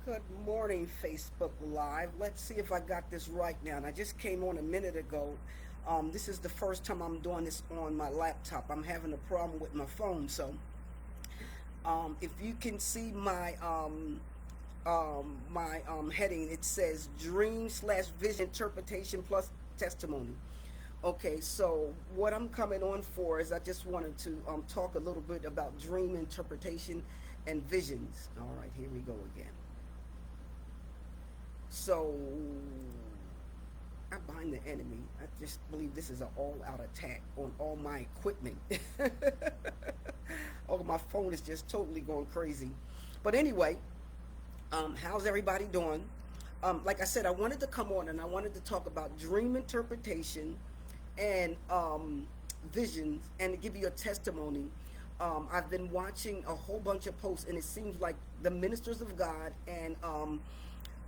Good morning, Facebook Live. Let's see if I got this right now. And I just came on a minute ago. This is the first time I'm doing this on my laptop. I'm having a problem with my phone. So, if you can see my heading, it says Dream/Vision Interpretation plus Testimony. Okay, so what I'm coming on for is I just wanted to talk a little bit about dream interpretation and visions. All right, here we go again. So I bind the enemy. I just believe this is an all-out attack on all my equipment. Oh, my phone is just totally going crazy. But anyway, how's everybody doing? Like I said, I wanted to come on and I wanted to talk about dream interpretation and visions and to give you a testimony. I've been watching a whole bunch of posts, and it seems like the ministers of God and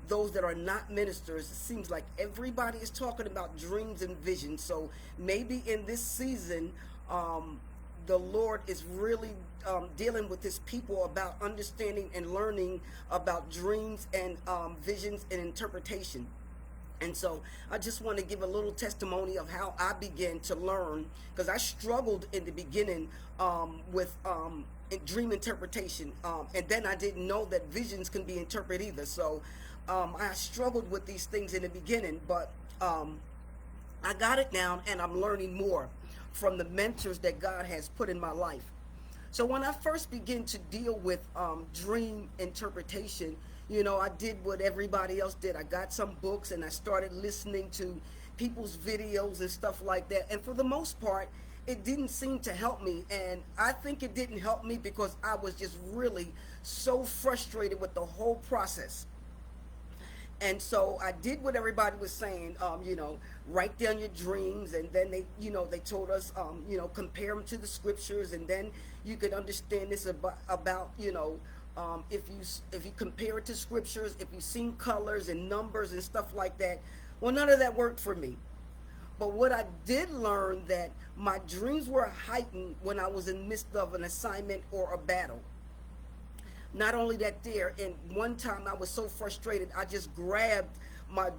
those that are not ministers, it seems like everybody is talking about dreams and visions. So maybe in this season, the Lord is really dealing with his people about understanding and learning about dreams and visions and interpretation. And so I just want to give a little testimony of how I began to learn, because I struggled in the beginning with dream interpretation, and then I didn't know that visions can be interpreted either. So I struggled with these things in the beginning, but I got it down, and I'm learning more from the mentors that God has put in my life. So when I first began to deal with dream interpretation, I did what everybody else did. I got some books and I started listening to people's videos and stuff like that. And for the most part, it didn't seem to help me. And I think it didn't help me because I was just really so frustrated with the whole process. And so I did what everybody was saying, write down your dreams. And then they told us, compare them to the scriptures. And then you could understand this about if you compare it to scriptures, if you've seen colors and numbers and stuff like that. Well, none of that worked for me. But what I did learn, that my dreams were heightened when I was in the midst of an assignment or a battle. Not only that, there, and one time I was so frustrated, I just grabbed my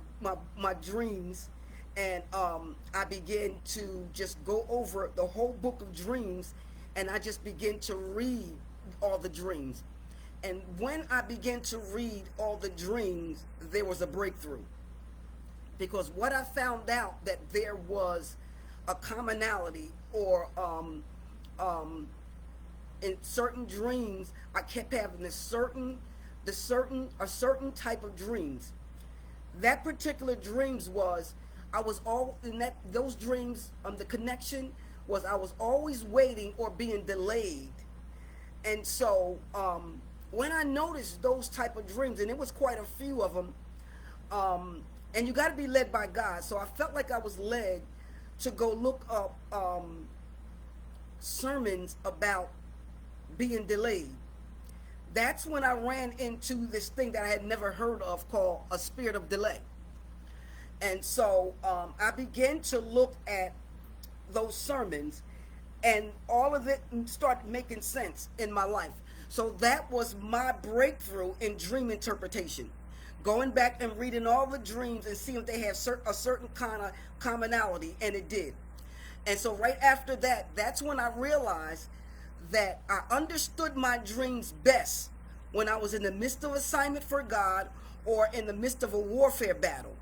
dreams, and I began to just go over the whole book of dreams, and I just began to read all the dreams. And when I began to read all the dreams, there was a breakthrough. Because what I found out, that there was a commonality, or in certain dreams, I kept having a certain type of dreams. That particular dreams was, I was all in those dreams. The connection was, I was always waiting or being delayed. And so when I noticed those type of dreams, and it was quite a few of them, and you got to be led by God. So I felt like I was led to go look up sermons about being delayed. That's when I ran into this thing that I had never heard of, called a spirit of delay. And so I began to look at those sermons, and all of it started making sense in my life. So that was my breakthrough in dream interpretation. Going back and reading all the dreams and seeing if they had a certain kind of commonality, and it did. And so right after that, that's when I realized that I understood my dreams best when I was in the midst of assignment for God, or in the midst of a warfare battle.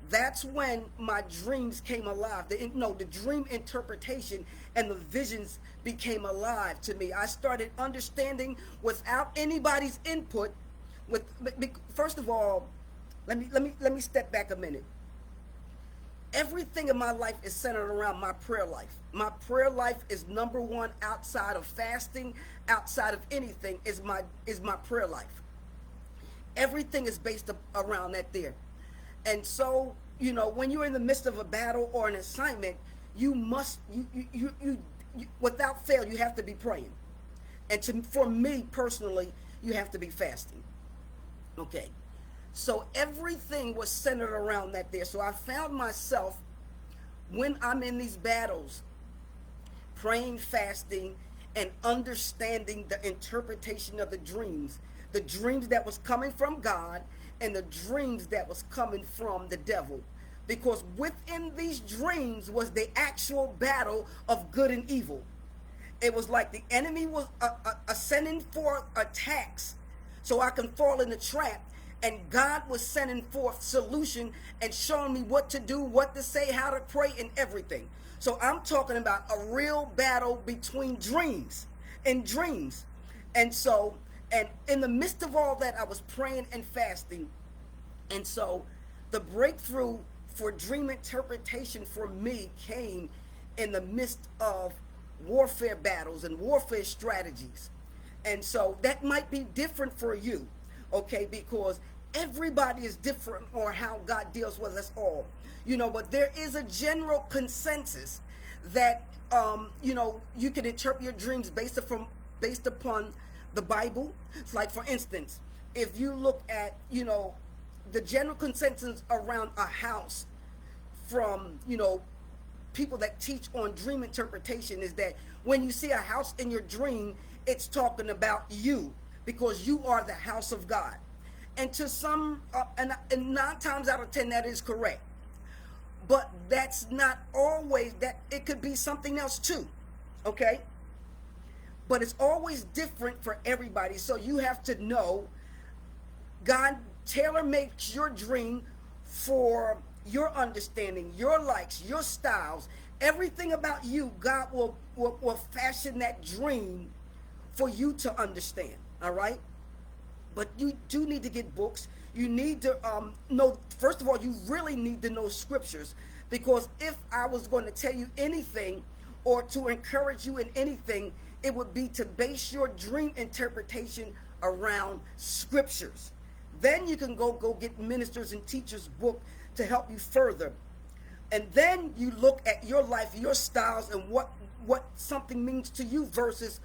That's when my dreams came alive. The dream interpretation and the visions became alive to me. I started understanding without anybody's input. First of all, let me step back a minute. Everything in my life is centered around my prayer life. My prayer life is number one, outside of fasting, outside of anything, is my prayer life. Everything is based around that there. And so, when you're in the midst of a battle or an assignment, you without fail, you have to be praying. And for me personally, you have to be fasting. Okay. So everything was centered around that there. So I found myself, when I'm in these battles, praying, fasting, and understanding the interpretation of the dreams, the dreams that was coming from God and the dreams that was coming from the devil. Because within these dreams was the actual battle of good and evil. It was like the enemy was sending forth attacks so I can fall in the trap. And God was sending forth solution and showing me what to do, what to say, how to pray, and everything. So I'm talking about a real battle between dreams and dreams. And so, and in the midst of all that, I was praying and fasting. And so the breakthrough for dream interpretation for me came in the midst of warfare battles and warfare strategies. And so that might be different for you, okay, because everybody is different on how God deals with us all, but there is a general consensus that you can interpret your dreams based upon the Bible. It's like, for instance, if you look at the general consensus around a house from people that teach on dream interpretation is that when you see a house in your dream, it's talking about you, because you are the house of God. And to some, and 9 times out of 10, that is correct. But that's not always, that it could be something else too, okay? But it's always different for everybody. So you have to know God tailor makes your dream for your understanding, your likes, your styles, everything about you. God will fashion that dream for you to understand, all right? But you do need to get books. You need to know, first of all, you really need to know scriptures, because if I was going to tell you anything or to encourage you in anything, it would be to base your dream interpretation around scriptures. Then you can go get ministers and teachers' book to help you further. And then you look at your life, your styles, and what something means to you versus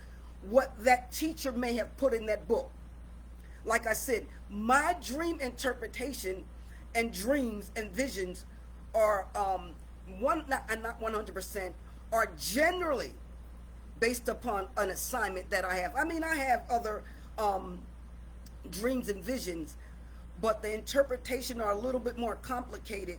what that teacher may have put in that book. Like I said, my dream interpretation and dreams and visions are not 100%, are generally based upon an assignment that I have. I mean, I have other dreams and visions, but the interpretation are a little bit more complicated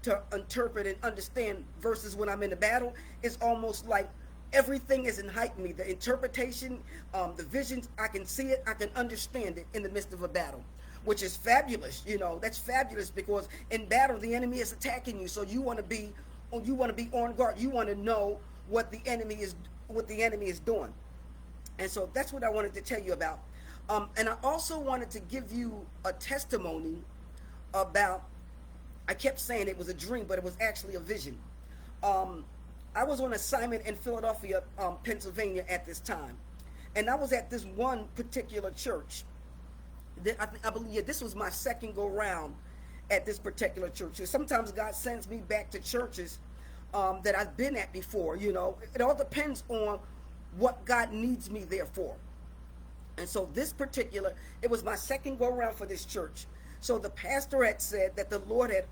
to interpret and understand versus when I'm in the battle. It's almost like everything is enlightening me. The interpretation, the visions, I can see it, I can understand it in the midst of a battle, which is fabulous. That's fabulous, because in battle the enemy is attacking you, so you want to be on guard. You want to know what the enemy is doing. And so that's what I wanted to tell you about. And I also wanted to give you a testimony about, I kept saying it was a dream, but it was actually a vision. I was on assignment in Philadelphia, Pennsylvania at this time. And I was at this one particular church. I believe this was my second go round at this particular church. So sometimes God sends me back to churches that I've been at before. It all depends on what God needs me there for. And so it was my second go around for this church. So the pastor had said that the Lord had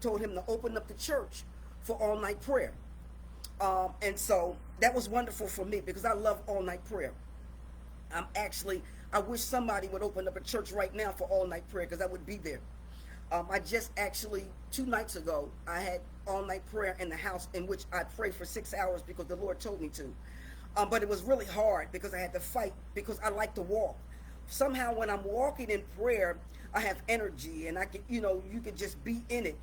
told him to open up the church for all night prayer. And so that was wonderful for me, because I love all night prayer. I wish somebody would open up a church right now for all night prayer, because I would be there. I just actually, 2 nights ago, I had all night prayer in the house in which I prayed for 6 hours because the Lord told me to. But it was really hard because I had to fight, because I like to walk. Somehow when I'm walking in prayer, I have energy, and I can, you could just be in it.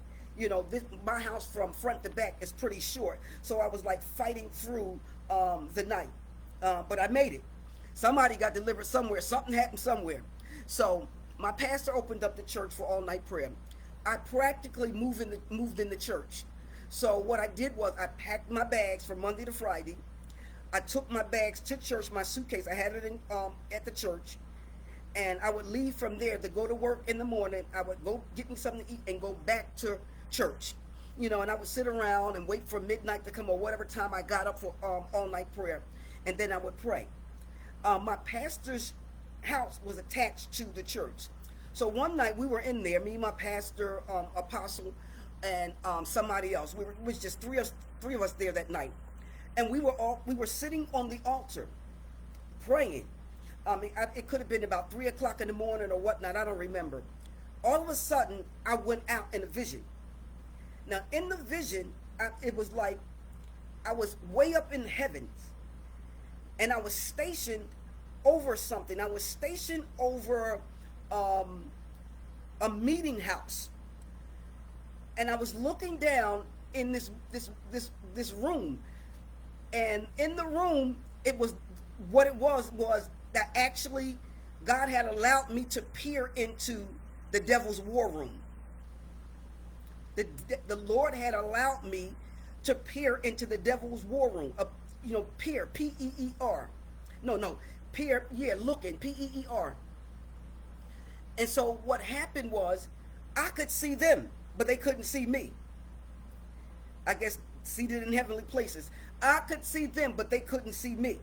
My house from front to back is pretty short. So I was like fighting through the night. But I made it. Somebody got delivered somewhere. Something happened somewhere. So my pastor opened up the church for all night prayer. I practically moved in the church. So what I did was I packed my bags from Monday to Friday. I took my bags to church, my suitcase. I had it at the church. And I would leave from there to go to work in the morning. I would go get me something to eat and go back to church. And I would sit around and wait for midnight to come, or whatever time I got up for all night prayer. And then I would pray. My pastor's house was attached to the church. So one night we were in there, me, my pastor, apostle, and somebody else. It was just three of us there that night. And we were sitting on the altar praying. It could have been about 3 o'clock in the morning or whatnot. I don't remember. All of a sudden, I went out in a vision. Now, in the vision, it was like I was way up in the heavens, and I was stationed over something. I was stationed over um, a meeting house, and I was looking down in this room, and in the room, it was what it was that actually God had allowed me to peer into the devil's war room. The Lord had allowed me to peer into the devil's war room. Peer, P-E-E-R. No, peer, yeah, looking, P-E-E-R. And so what happened was I could see them, but they couldn't see me. I guess seated in heavenly places. I could see them, but they couldn't see me.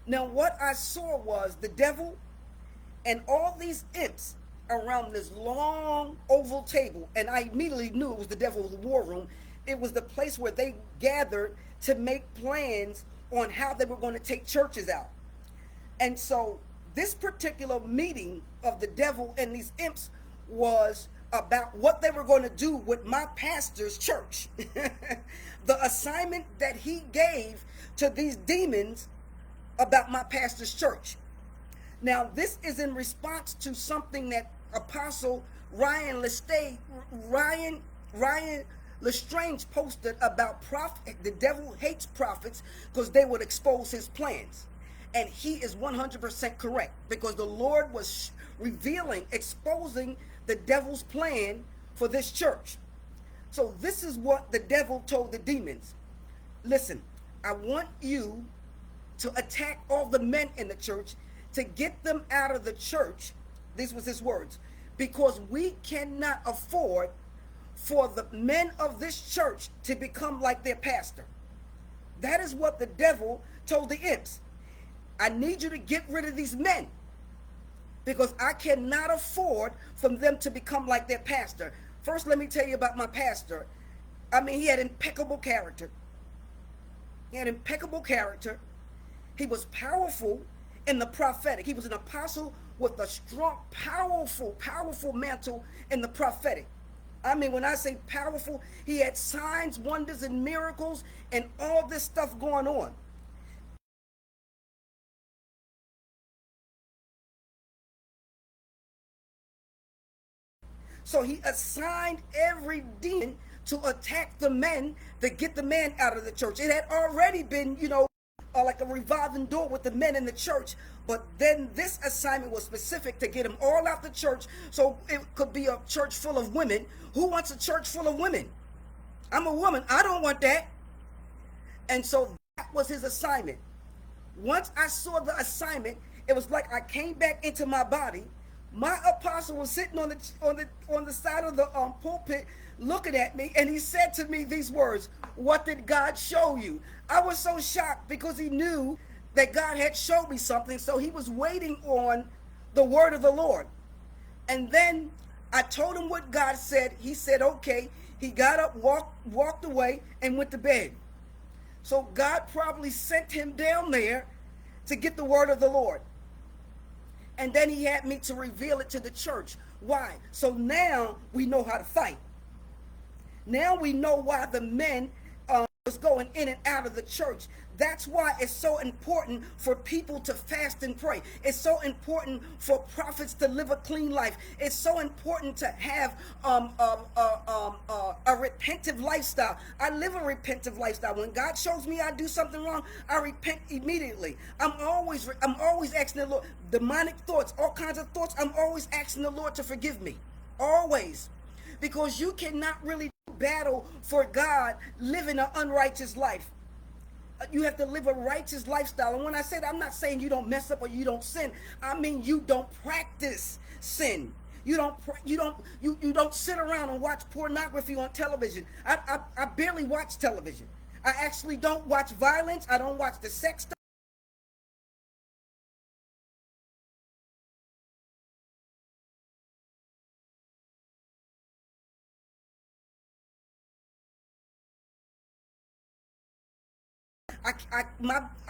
Now what I saw was the devil and all these imps around this long oval table, and I immediately knew it was the devil's war room. It was the place where they gathered to make plans on how they were going to take churches out. And so this particular meeting of the devil and these imps was about what they were going to do with my pastor's church. The assignment that he gave to these demons about my pastor's church. Now, this is in response to something that Apostle Ryan Lestrange posted about the devil hates prophets because they would expose his plans. And he is 100% correct, because the Lord was revealing, exposing the devil's plan for this church. So this is what the devil told the demons. Listen, I want you to attack all the men in the church, to get them out of the church. These was his words. Because we cannot afford for the men of this church to become like their pastor. That is what the devil told the imps. I need you to get rid of these men, because I cannot afford for them to become like their pastor. First, let me tell you about my pastor. He had impeccable character. He was powerful in the prophetic. He was an apostle with a strong, powerful mantle in the prophetic. When I say powerful, he had signs, wonders, and miracles, and all this stuff going on. So he assigned every demon to attack the men, to get the men out of the church. It had already been, like a revolving door with the men in the church. But then this assignment was specific to get them all out the church, so it could be a church full of women. Who wants a church full of women? I'm a woman. I don't want that. And so that was his assignment. Once I saw the assignment, it was like I came back into my body. My apostle was sitting on the side of the pulpit looking at me, and he said to me these words, "What did God show you?" I was so shocked, because he knew that God had showed me something, so he was waiting on the word of the Lord. And then I told him what God said. He said, okay. He got up, walked away, and went to bed. So God probably sent him down there to get the word of the Lord. And then he had me to reveal it to the church. Why? So now we know how to fight. Now we know why the men was going in and out of the church. That's why it's so important for people to fast and pray. It's so important for prophets to live a clean life. It's so important to have a repentive lifestyle. I live a repentive lifestyle. When God shows me I do something wrong, I repent immediately. I'm always asking the Lord. Demonic thoughts, all kinds of thoughts, I'm always asking the Lord to forgive me. Always. Because you cannot really battle for God living an unrighteous life. You have to live a righteous lifestyle. And when I say that, I'm not saying you don't mess up or you don't sin. I mean you don't practice sin. You don't sit around and watch pornography on television. I barely watch television. I actually don't watch violence. I don't watch the sex stuff.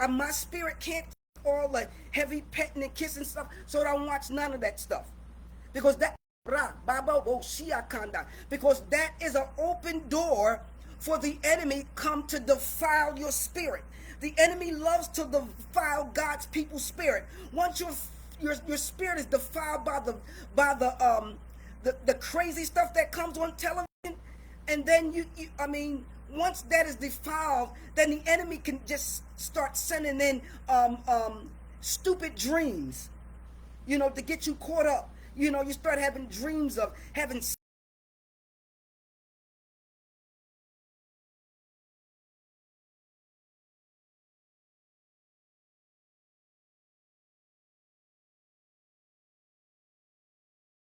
My spirit can't all the heavy petting and kissing stuff. So I don't watch none of that stuff. Because that because that is an open door for the enemy come to defile your spirit. The enemy loves to defile God's people's spirit. Once your spirit is defiled by the crazy stuff that comes on television, and then I mean, once that is defiled, then the enemy can just start sending in stupid dreams, to get you caught up. You start having dreams of having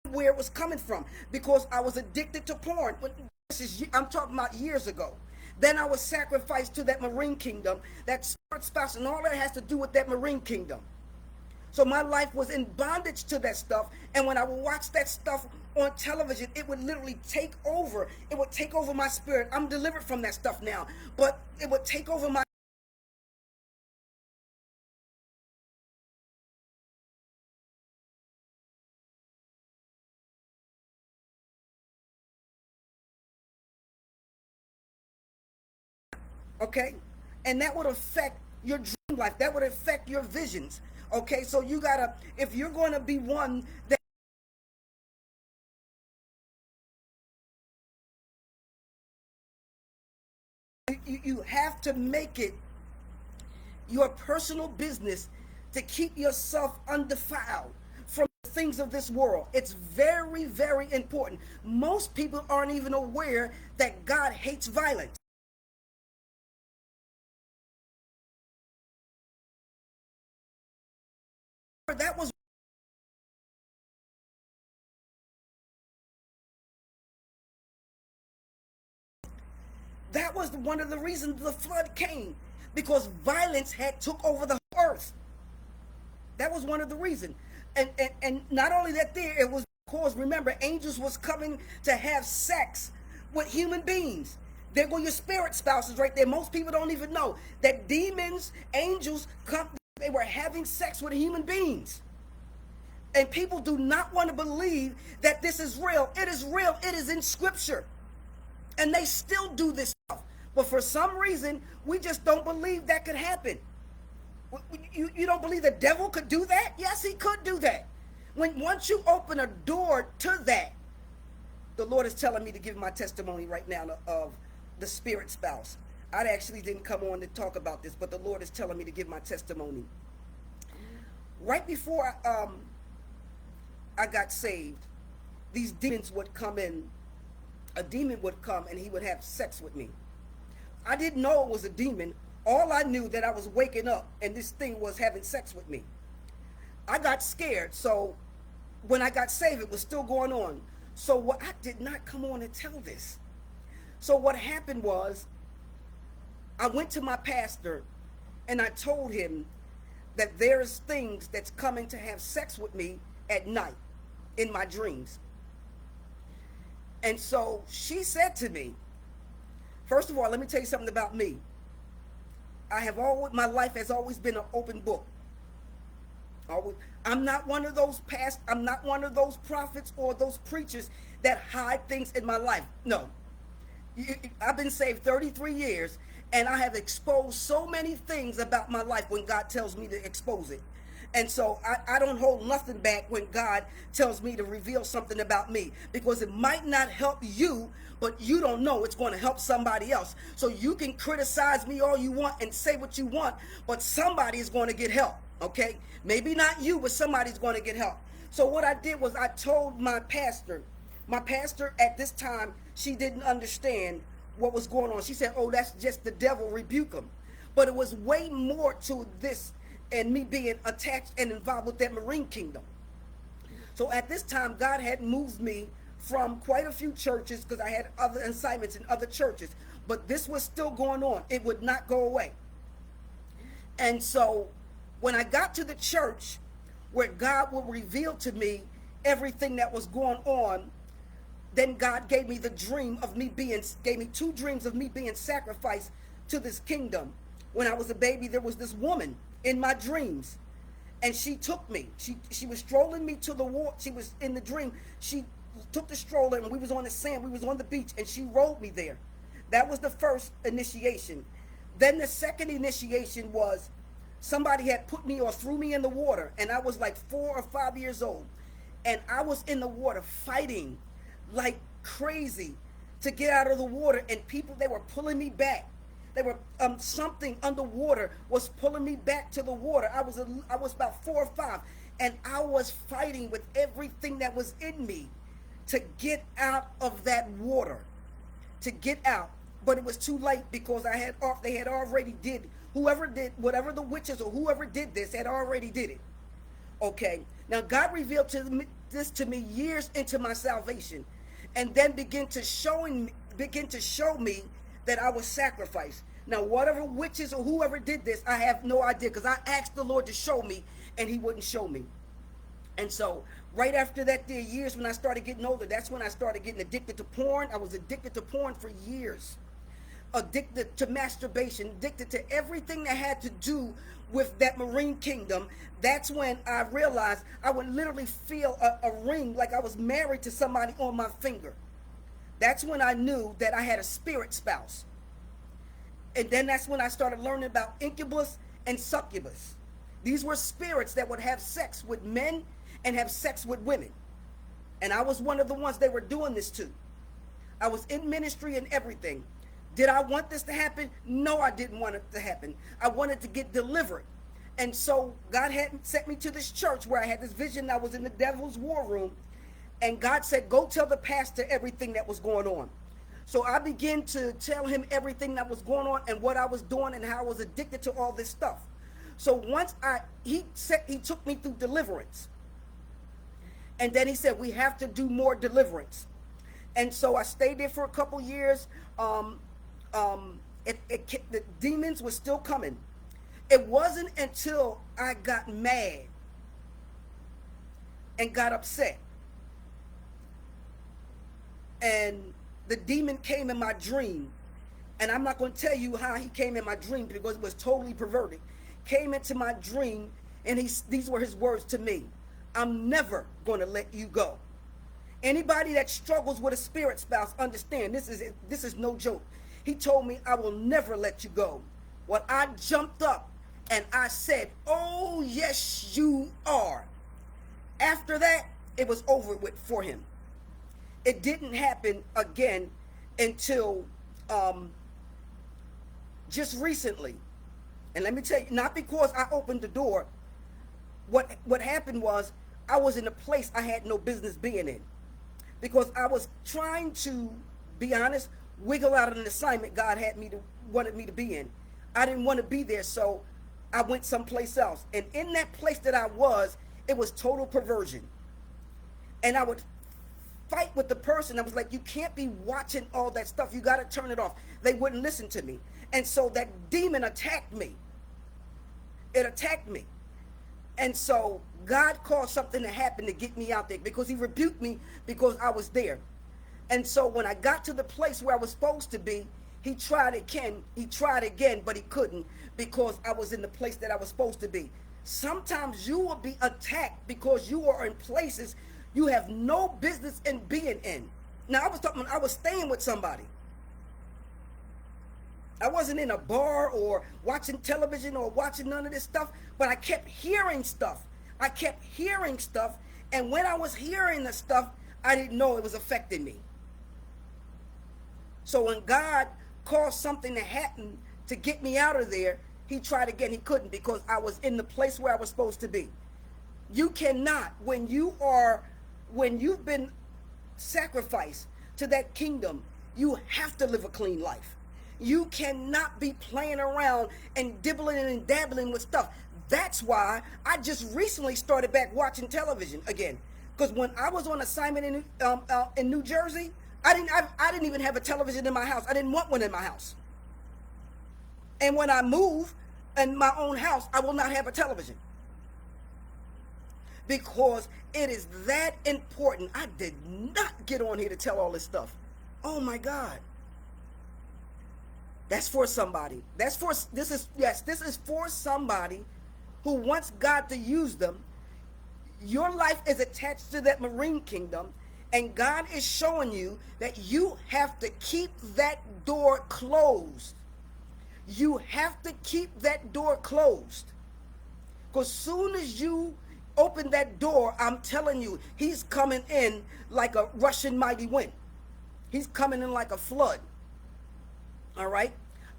where it was coming from, because I was addicted to porn. I'm talking about years ago. Then I was sacrificed to that marine kingdom, that spirit spouse, and all that has to do with that marine kingdom. So my life was in bondage to that stuff, and when I would watch that stuff on television, it would literally take over. It would take over my spirit. I'm delivered from that stuff now, but it would take over my okay? And that would affect your dream life. That would affect your visions. Okay, so you gotta, if you're going to be one that you have to make it your personal business to keep yourself undefiled from the things of this world. It's very, very important. Most people aren't even aware that God hates violence. That was one of the reasons the flood came, because violence had took over the earth. That was one of the reasons. And not only that, it was because, remember, angels was coming to have sex with human beings. There go your spirit spouses right there. Most people don't even know that demons, angels, they were having sex with human beings. And people do not want to believe that this is real. It is real. It is in scripture. And they still do this stuff. But for some reason, we just don't believe that could happen. You don't believe the devil could do that? Yes, he could do that. Once you open a door to that, the Lord is telling me to give my testimony right now of the spirit spouse. I actually didn't come on to talk about this, but the Lord is telling me to give my testimony. Right before I got saved, these demons would come in. A demon would come and he would have sex with me. I didn't know it was a demon. All I knew that I was waking up and this thing was having sex with me. I got scared. So when I got saved, it was still going on. So I did not come on and tell this. So what happened was, I went to my pastor and I told him that there's things that's coming to have sex with me at night in my dreams. And so she said to me, first of all, let me tell you something about me. My life has always been an open book. I'm not one of those I'm not one of those prophets or those preachers that hide things in my life. No. I've been saved 33 years and I have exposed so many things about my life when God tells me to expose it. And so I don't hold nothing back when God tells me to reveal something about me, because it might not help you, but you don't know it's going to help somebody else. So you can criticize me all you want and say what you want, but somebody is going to get help, okay? Maybe not you, but somebody's going to get help. So what I did was I told my pastor. My pastor at this time, she didn't understand what was going on. She said, oh, that's just the devil, rebuke him. But it was way more to this and me being attached and involved with that marine kingdom. So at this time, God had moved me from quite a few churches, because I had other assignments in other churches. But this was still going on. It would not go away. And so when I got to the church where God would reveal to me everything that was going on, then God gave me the dream of gave me two dreams of me being sacrificed to this kingdom. When I was a baby, there was this woman in my dreams. And she took me. She was strolling me to the water. She was in the dream. She took the stroller and we was on the sand. We was on the beach and she rolled me there. That was the first initiation. Then the second initiation was somebody had put me or threw me in the water, and I was like 4 or 5 years old. And I was in the water fighting like crazy to get out of the water, and people, they were pulling me back. They were something underwater was pulling me back to the water. I was about 4 or 5, and I was fighting with everything that was in me to get out of that water, to get out. But it was too late because they had already did, whatever the witches or whoever did this had already did it. Okay, now God revealed this to me years into my salvation, and then began to show me that I was sacrificed. Now, whatever witches or whoever did this, I have no idea, because I asked the Lord to show me, and he wouldn't show me. And so right after that, there years when I started getting older, that's when I started getting addicted to porn. I was addicted to porn for years. Addicted to masturbation, addicted to everything that had to do with that marine kingdom. That's when I realized I would literally feel a ring like I was married to somebody on my finger. That's when I knew that I had a spirit spouse. And then that's when I started learning about incubus and succubus. These were spirits that would have sex with men and have sex with women. And I was one of the ones they were doing this to. I was in ministry and everything. Did I want this to happen? No, I didn't want it to happen. I wanted to get delivered. And so God had sent me to this church where I had this vision. I was in the devil's war room. And God said, go tell the pastor everything that was going on. So I began to tell him everything that was going on and what I was doing and how I was addicted to all this stuff. So once he took me through deliverance. And then he said, we have to do more deliverance. And so I stayed there for a couple years. The demons were still coming. It wasn't until I got mad and got upset, and the demon came in my dream. And I'm not going to tell you how he came in my dream because it was totally perverted. Came into my dream, and these were his words to me: I'm never going to let you go. Anybody that struggles with a spirit spouse, understand this is no joke. He told me, I will never let you go. Well, I jumped up and I said, oh, yes, you are. After that, it was over with for him. It didn't happen again until just recently. And let me tell you, not because I opened the door. What happened was I was in a place I had no business being in, because I was trying to, be honest, wiggle out of an assignment God wanted me to be in. I didn't want to be there, so I went someplace else. And in that place that I was, it was total perversion. And I would fight with the person. I was like, you can't be watching all that stuff. You got to turn it off. They wouldn't listen to me. And so that demon attacked me. It attacked me. And so God caused something to happen to get me out there, because he rebuked me because I was there. And so when I got to the place where I was supposed to be, he tried again, but he couldn't, because I was in the place that I was supposed to be. Sometimes you will be attacked because you are in places you have no business in being in. Now, I was staying with somebody. I wasn't in a bar or watching television or watching none of this stuff, but I kept hearing stuff. And when I was hearing the stuff, I didn't know it was affecting me. So when God caused something to happen to get me out of there, he tried again. He couldn't, because I was in the place where I was supposed to be. You cannot, when you've been sacrificed to that kingdom, you have to live a clean life. You cannot be playing around and dibbling and dabbling with stuff. That's why I just recently started back watching television again. Because when I was on assignment in New Jersey, I didn't even have a television in my house. I didn't want one in my house. And when I move in my own house, I will not have a television, because it is that important. I did not get on here to tell all this stuff. Oh my God. That's for somebody. This is for somebody who wants God to use them. Your life is attached to that marine kingdom, and God is showing you that you have to keep that door closed. You have to keep that door closed. Because soon as you open that door, I'm telling you, he's coming in like a rushing mighty wind. He's coming in like a flood. All right?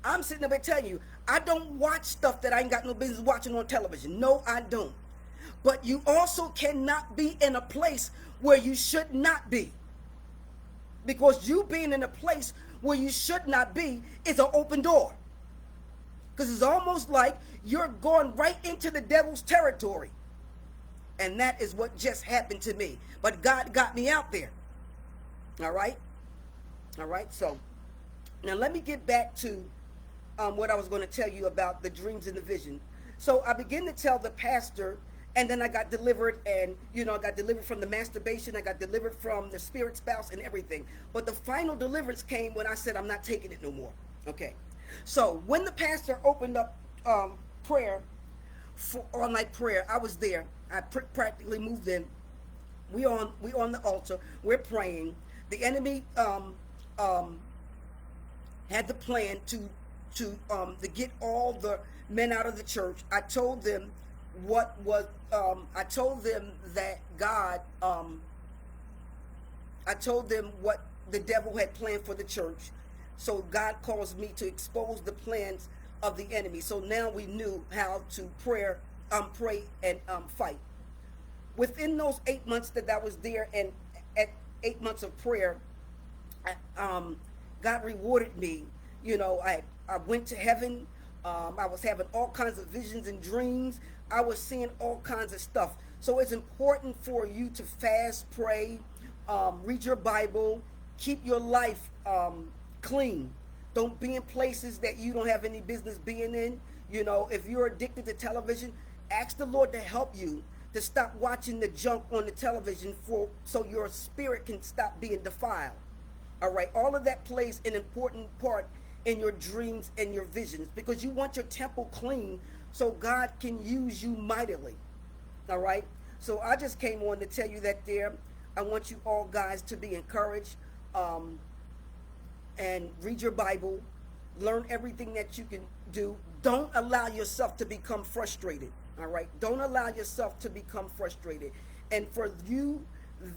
I'm sitting there telling you, I don't watch stuff that I ain't got no business watching on television. No, I don't. But you also cannot be in a place where you should not be. Because you being in a place where you should not be is an open door. Because it's almost like you're going right into the devil's territory. And that is what just happened to me. But God got me out there. All right? All right? So, now let me get back to what I was going to tell you about the dreams and the vision. So, I began to tell the pastor, and then I got delivered, and, I got delivered from the masturbation. I got delivered from the spirit spouse and everything. But the final deliverance came when I said, I'm not taking it no more. Okay? So, when the pastor opened up prayer, for all-night prayer, I was there. I practically moved in. We on the altar. We're praying. The enemy had the plan to get all the men out of the church. I told them what was. I told them that God. I told them what the devil had planned for the church. So God caused me to expose the plans of the enemy. So now we knew how to pray and fight. Within those 8 months that I was there, and at 8 months of prayer, God rewarded me. I went to heaven. I was having all kinds of visions and dreams. I was seeing all kinds of stuff. So it's important for you to fast, pray, read your Bible, keep your life clean. Don't be in places that you don't have any business being in. If you're addicted to television, ask the Lord to help you to stop watching the junk on the television so your spirit can stop being defiled. All right, all of that plays an important part in your dreams and your visions, because you want your temple clean so God can use you mightily. All right, so I just came on to tell you that there. I want you all guys to be encouraged, and read your Bible, learn everything that you can do. Don't allow yourself to become frustrated. All right, don't allow yourself to become frustrated. And for you,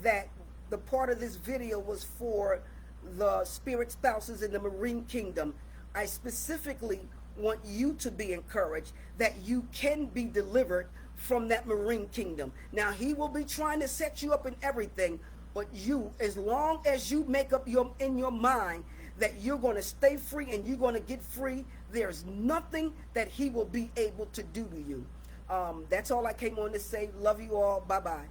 that the part of this video was for the spirit spouses in the marine kingdom, I specifically want you to be encouraged that you can be delivered from that marine kingdom. Now, he will be trying to set you up in everything, but you, as long as you make up in your mind that you're going to stay free and you're going to get free, there's nothing that he will be able to do to you. That's all I came on to say. Love you all. Bye-bye.